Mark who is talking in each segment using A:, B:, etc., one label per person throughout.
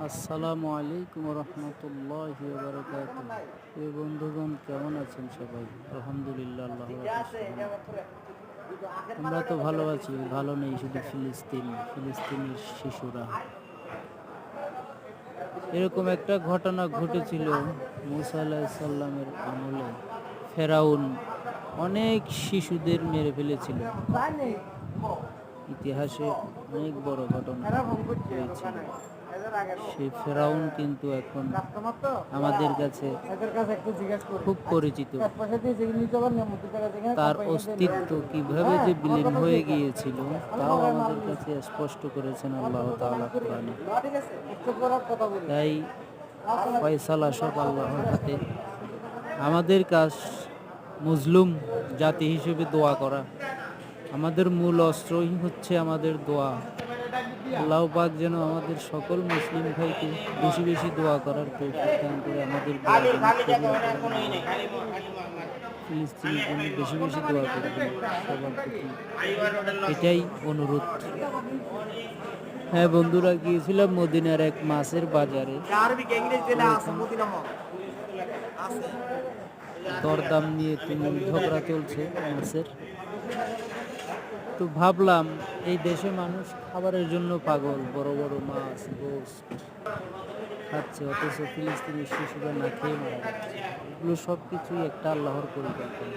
A: আসসালামু আলাইকুম রহমতুল্লাহি ওয়া বারাকাতুহু। এই বন্ধুগণ কেমন আছেন সবাই? আলহামদুলিল্লাহ, আল্লাহর আমরা তো ভালো আছি। ভালো নেই শুধু ফিলিস্তিনের শিশুরা। এরকম একটা ঘটনা ঘটেছিল মুসা আলাইহিস সালামের আমলে। ফেরাউন অনেক শিশুদের মেরে ফেলেছিল। ইতিহাসে অনেক বড় ঘটনা হয়েছিল। সেই ফেরাউন কিন্তু এখন আমাদের কাছে খুব পরিচিত। তার অস্তিত্ব কিভাবে যে বিলীন হয়ে গিয়েছিল তাও আমাদের কাছে স্পষ্ট করেছেন আল্লাহ তাআলা কোরআনে। তাই ফয়সালা সব আল্লাহর হাতে। আমাদের কাজ মুসলিম জাতি হিসেবে দোয়া করা। আমাদের মূল অস্ত্রই হচ্ছে আমাদের দোয়া। আল্লাহ পাক যেন আমাদের সকল মুসলিম ভাইকে বেশি বেশি দোয়া করার তৌফিক দান করে। আমাদের ফিলিস্তিনের জন্য বেশি বেশি দোয়া করবেন সবার প্রতি, এটাই অনুরোধ। হ্যাঁ বন্ধুরা, গিয়েছিলাম মদিনার এক মাছের বাজারে। দরদাম নিয়ে তুমুল ঝগড়া চলছে মাছের। তো ভাবলাম এই দেশে মানুষ খাবারের জন্য পাগল, বড় বড় মাছ গোশত খাচ্ছে, অথচ ফিলিস্তিনের শিশুরা না খেয়ে মারা যাচ্ছে। এগুলো সব কিছুই একটা আল্লাহর পরিকল্পনা।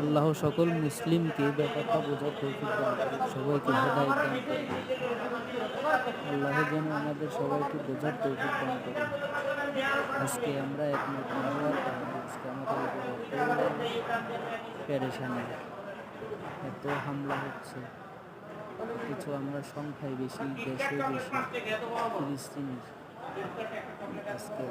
A: আল্লাহ সকল মুসলিমকে ব্যাপারটা বোঝার তৌফিক দান করে, সবাইকে হেদায়েত দান করে। আল্লাহ যেন আমাদের সবাইকে বোঝার তৌফিক দান করে। আজকে আমরা একমত না হওয়ার কারণে আজকে আমাদের উপরে পেরেশানি, এত হামলা হচ্ছে, কিছু আমরা সংখ্যায় বেশি, দেশে বেশি ফিলিস্তিনির। আজকে